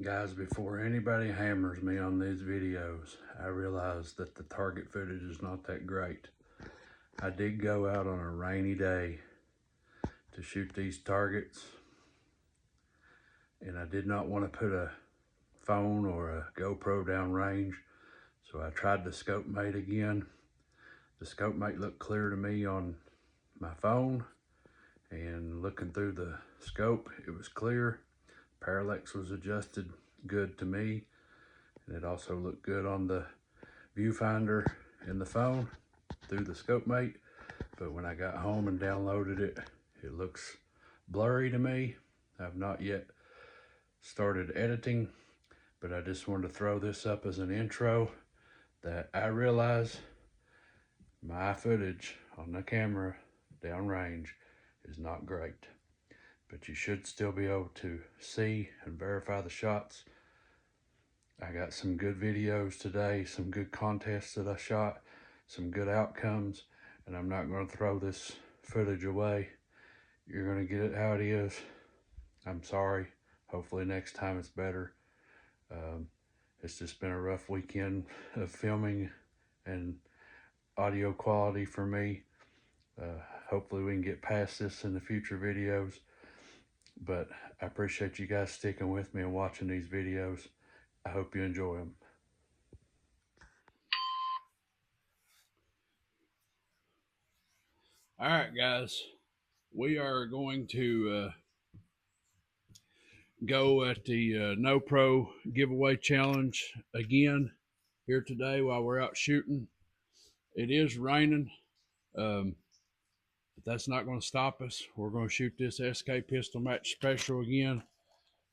Guys, before anybody hammers me on these videos, I realize that the target footage is not that great. I did go out on a rainy day to shoot these targets, and I did not want to put a phone or a GoPro down range, so I tried the scope mate again. The scope mate looked clear to me on my phone, and looking through the scope, it was clear. Parallax was adjusted good to me, and it also looked good on the viewfinder in the phone through the scope mate. But when I got home and downloaded it, it looks blurry to me. I've not yet started editing, but I just wanted to throw this up as an intro that I realize my footage on the camera downrange is not great, but you should still be able to see and verify the shots. I got some good videos today, some good contests that I shot, some good outcomes, and I'm not going to throw this footage away. You're going to get it how it is. I'm sorry. Hopefully next time it's better. Um, it's just been a rough weekend of filming and audio quality for me. Hopefully we can get past this in the future videos. But I appreciate you guys sticking with me and watching these videos. I hope you enjoy them. All right, guys. We are going to go at the No Pro giveaway challenge again here today while we're out shooting. It is raining, but that's not going to stop us. We're going to shoot this SK pistol match special again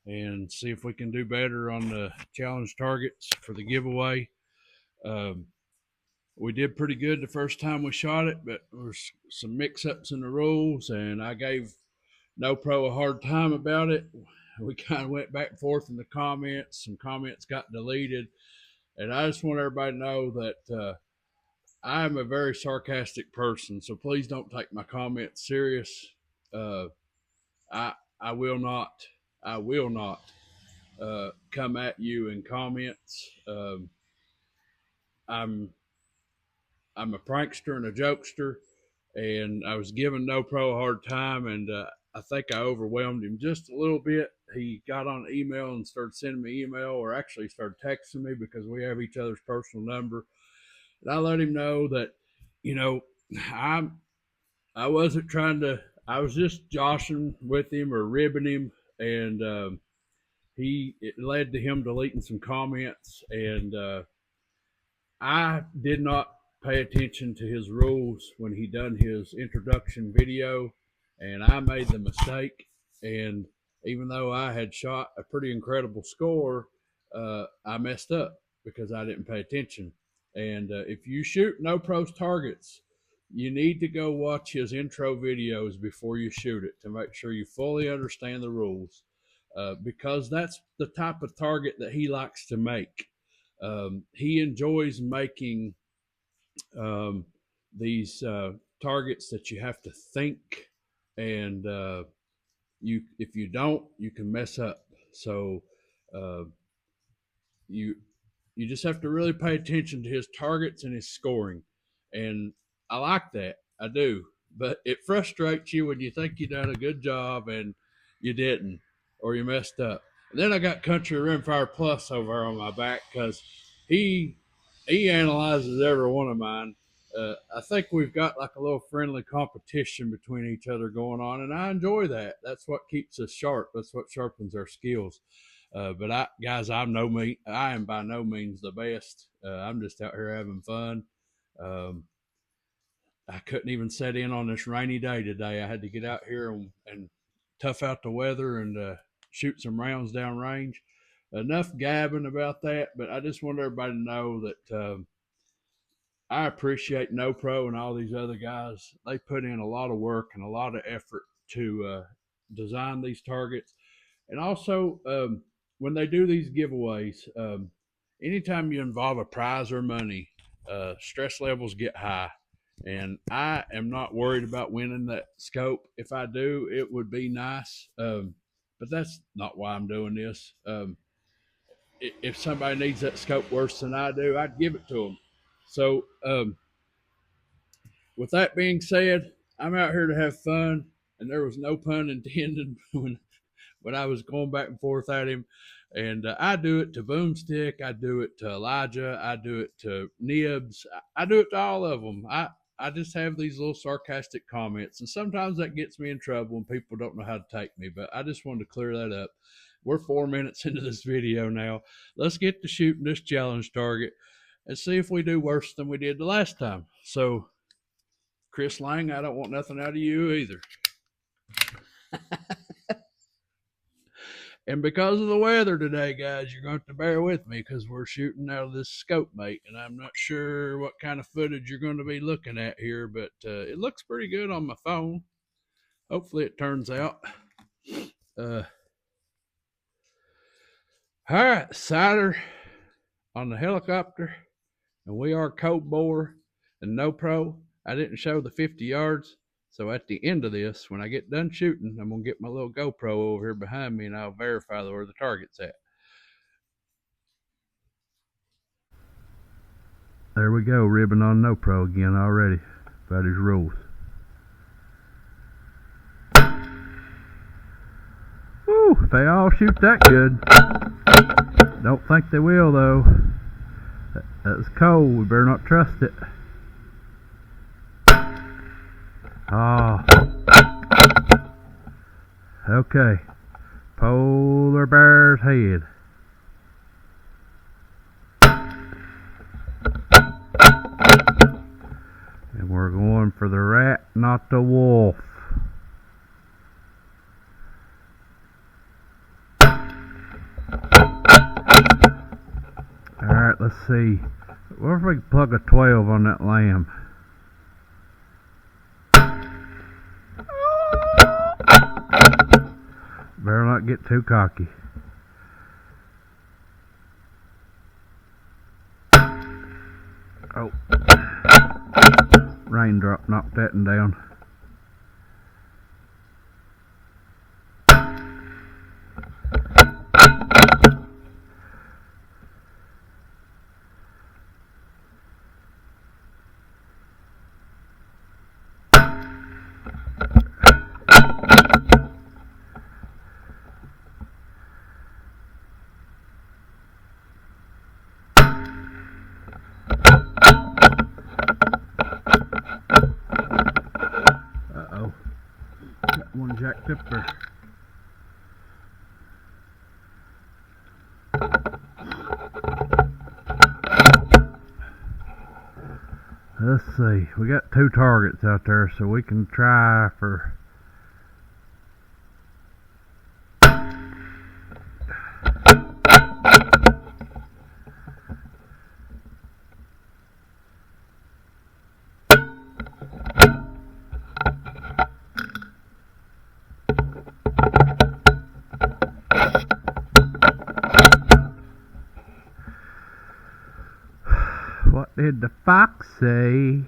and see if we can do better on the challenge targets for the giveaway. Um, we did pretty good the first time we shot it, but there was some mix-ups in the rules, and I gave No Pro a hard time about it. We kind of went back and forth in the comments. Some comments got deleted, and I just want everybody to know that I am a very sarcastic person, so please don't take my comments serious. Uh, I will not come at you in comments. I'm I'm a prankster and a jokester, and I was giving No Pro a hard time, and I think I overwhelmed him just a little bit. He got on email and started sending me email, or actually started texting me because we have each other's personal number. And I let him know that, you know, I'm I wasn't trying to. I was just joshing with him or ribbing him, and it led to him deleting some comments, and I did not pay attention to his rules when he done his introduction video, and I made the mistake. And even though I had shot a pretty incredible score, I messed up because I didn't pay attention. And if you shoot No Pros targets, you need to go watch his intro videos before you shoot it to make sure you fully understand the rules, because that's the type of target that he likes to make. He enjoys making um, these targets that you have to think, and if you don't, you can mess up. So uh, you you just have to really pay attention to his targets and his scoring, and I like that. I do, but it frustrates you when you think you done a good job and you didn't, or you messed up. And then I got Country Rimfire Plus over on my back because he he analyzes every one of mine. I think we've got like a little friendly competition between each other going on, and I enjoy that. That's what keeps us sharp. That's what sharpens our skills. But guys, I am by no means the best. I'm just out here having fun. Um, I couldn't even set in on this rainy day today. I had to get out here and tough out the weather and shoot some rounds down range. Enough gabbing about that, but I just want everybody to know that I appreciate No Pro and all these other guys. They put in a lot of work and a lot of effort to design these targets. And also, when they do these giveaways, anytime you involve a prize or money, stress levels get high. And I am not worried about winning that scope. If I do, it would be nice. But that's not why I'm doing this. if somebody needs that scope worse than I do, I'd give it to them. So, with that being said, I'm out here to have fun, and there was no pun intended when I was going back and forth at him. And I do it to Boomstick, I do it to Elijah, I do it to Nibs, I do it to all of them. I just have these little sarcastic comments, and sometimes that gets me in trouble when people don't know how to take me. But I just wanted to clear that up. We're 4 minutes into this video now. Let's get to shooting this challenge target and see if we do worse than we did the last time. So, Chris Lang, I don't want nothing out of you either. And because of the weather today, guys, you're going to have to bear with me because we're shooting out of this scope mate, and I'm not sure what kind of footage you're going to be looking at here, but it looks pretty good on my phone. Hopefully it turns out. All right, sighter on the helicopter, and we are code bore and no pro. I didn't show the 50 yards. So at the end of this, when I get done shooting, I'm going to get my little GoPro over here behind me, and I'll verify where the target's at. There we go, ribbon on no pro again already. About his rules. Woo, if they all shoot that good. Don't think they will though. That's cold, we better not trust it. Ah. Okay. Polar bear's head. And we're going for the rat, not the wolf. Alright, let's see. What if we can plug a 12 on that lamb? Better not get too cocky. Oh. Raindrop knocked that one down. Uh-oh. Got one jacked up there. Let's see, we got 2 targets out there, so we can try for what did the fox say?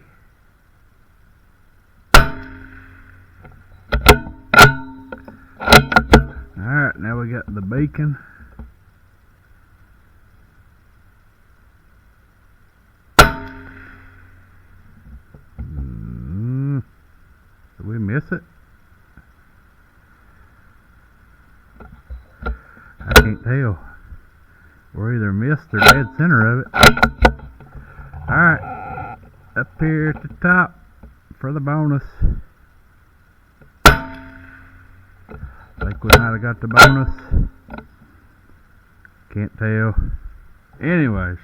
Alright, now we got the beacon. Did we miss it? I can't tell. We're either missed or dead center of it. Alright, up here at the top for the bonus. Think we might have got the bonus. Can't tell. Anyways,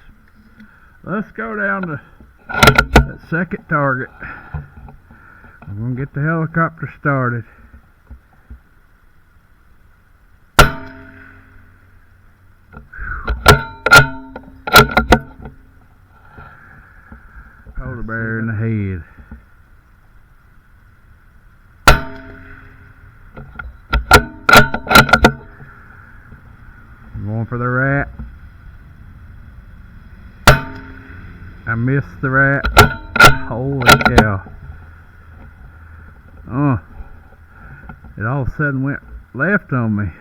let's go down to that second target. I'm going to get the helicopter started. Polar bear in the head. I'm going for the rat. I missed the rat. Holy cow. It all of a sudden went left on me.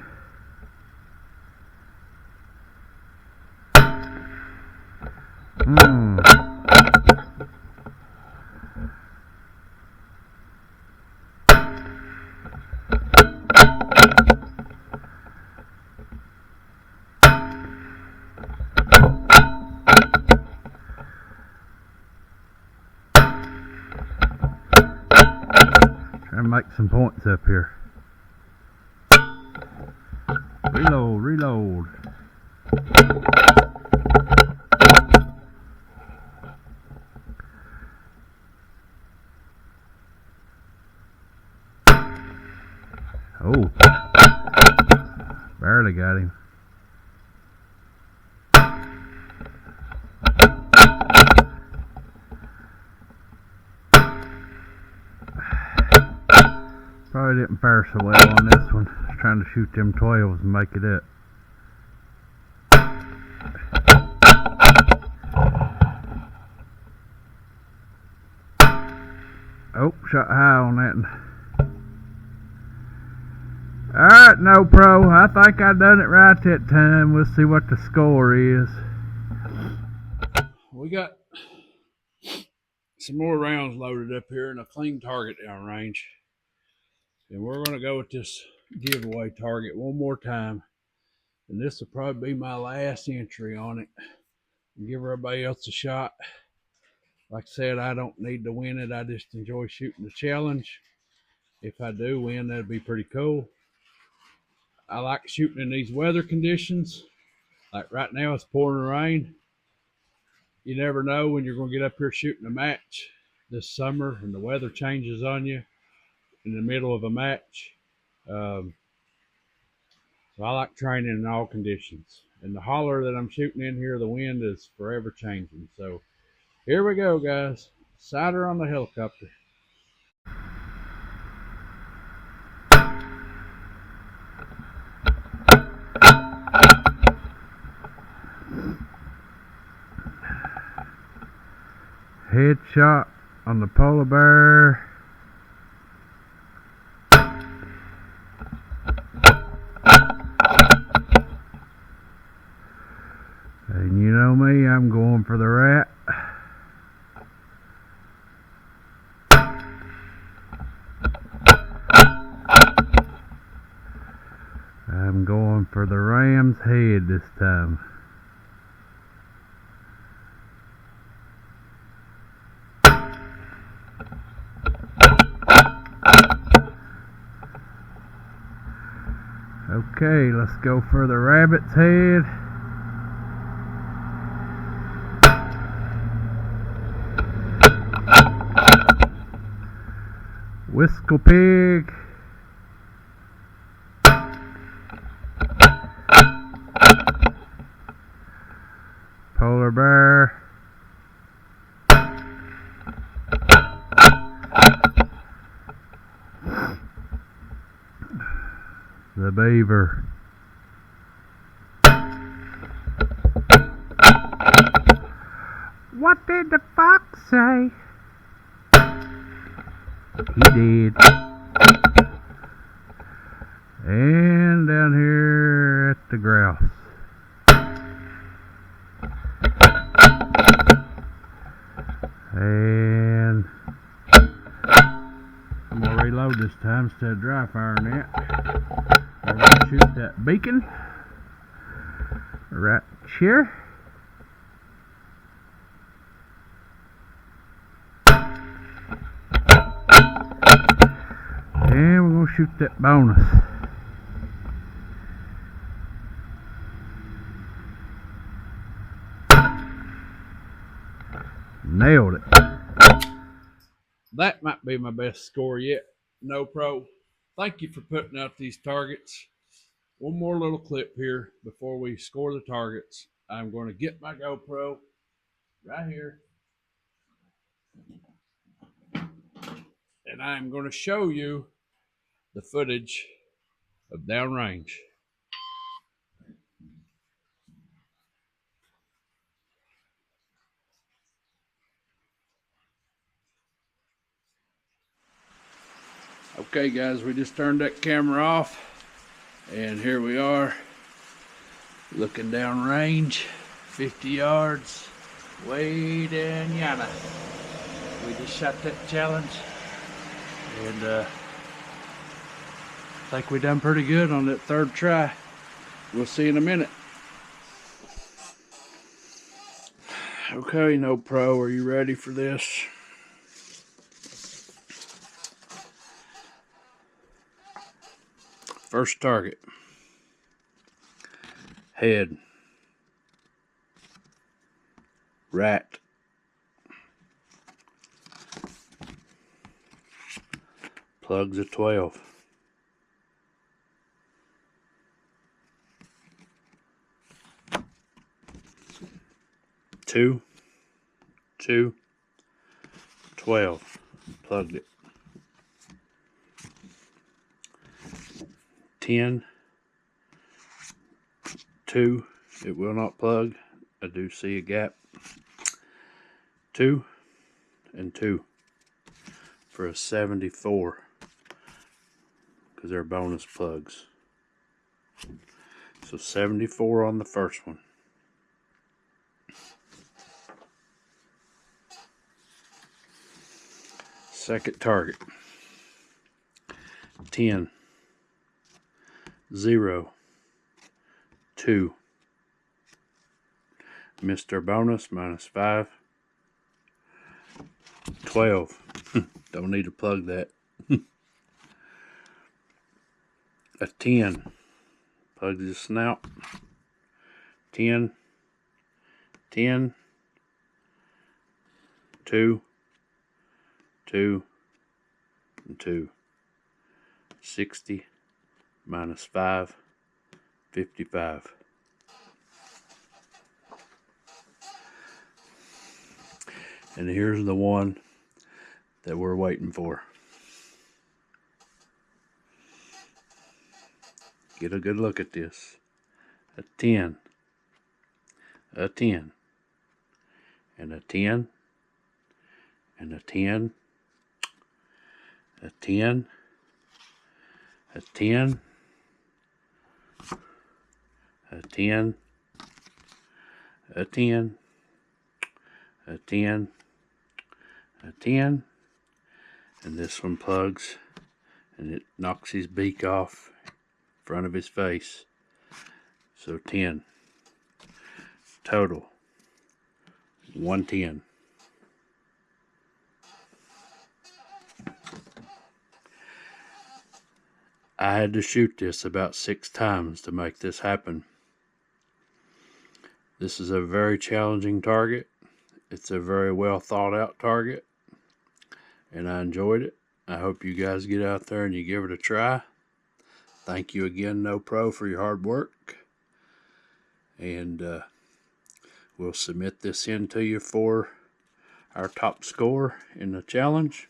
and make some points up here. Reload, reload. Oh, barely got him. Probably didn't fare so well on this one. I was trying to shoot them 12s and make it up. Oh, shot high on that one. Alright, no pro. I think I done it right that time. We'll see what the score is. We got some more rounds loaded up here and a clean target downrange. And we're going to go with this giveaway target one more time. And this will probably be my last entry on it. Give everybody else a shot. Like I said, I don't need to win it. I just enjoy shooting the challenge. If I do win, that'd be pretty cool. I like shooting in these weather conditions. Like right now, it's pouring rain. You never know when you're going to get up here shooting a match this summer and the weather changes on you in the middle of a match. So I like training in all conditions. And the holler that I'm shooting in here, the wind is forever changing. So here we go, guys. Sighter on the helicopter. Headshot on the polar bear. And you know me, I'm going for the rat. I'm going for the ram's head this time. Okay, let's go for the rabbit's head. Whiskle pig. Polar bear. The beaver. What did the fox say? He did. And down here at the grouse. And I'm gonna reload this time instead of dry firing it. I'm gonna shoot that beacon right here. And we're gonna shoot that bonus. Nailed it. That might be my best score yet. No pro. Thank you for putting out these targets. One more little clip here before we score the targets. I'm going to get my GoPro right here. And I'm going to show you the footage of downrange. Okay guys, we just turned that camera off and here we are looking down range, 50 yards, way down yonder. We just shot that challenge and I think we done pretty good on that third try. We'll see in a minute. Okay, no pro, are you ready for this? First target. Head. Rat. Plugs of 12. Two, 12. Plugged it. 10, 2. It will not plug. I do see a gap. 2 and 2 for a 74 because they're bonus plugs. So 74 on the first one. Second target. 10, 0, 2. Mr. Bonus -5. 12. Don't need to plug that. A 10. Plug the snout. 10, 10, 2, 2, and 2. 60 -5, 55. And here's the one that we're waiting for. Get a good look at this. A 10, a 10, and a 10, and a 10, a 10, a 10, a 10, a 10, a 10, a 10, and this one plugs and it knocks his beak off in front of his face. So 10. Total 110. I had to shoot this about 6 times to make this happen. This is a very challenging target. It's a very well thought out target, and I enjoyed it. I hope you guys get out there and you give it a try. Thank you again, No Pro, for your hard work. And we'll submit this in to you for our top score in the challenge.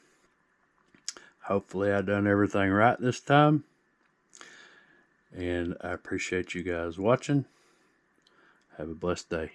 Hopefully I done everything right this time. And I appreciate you guys watching. Have a blessed day.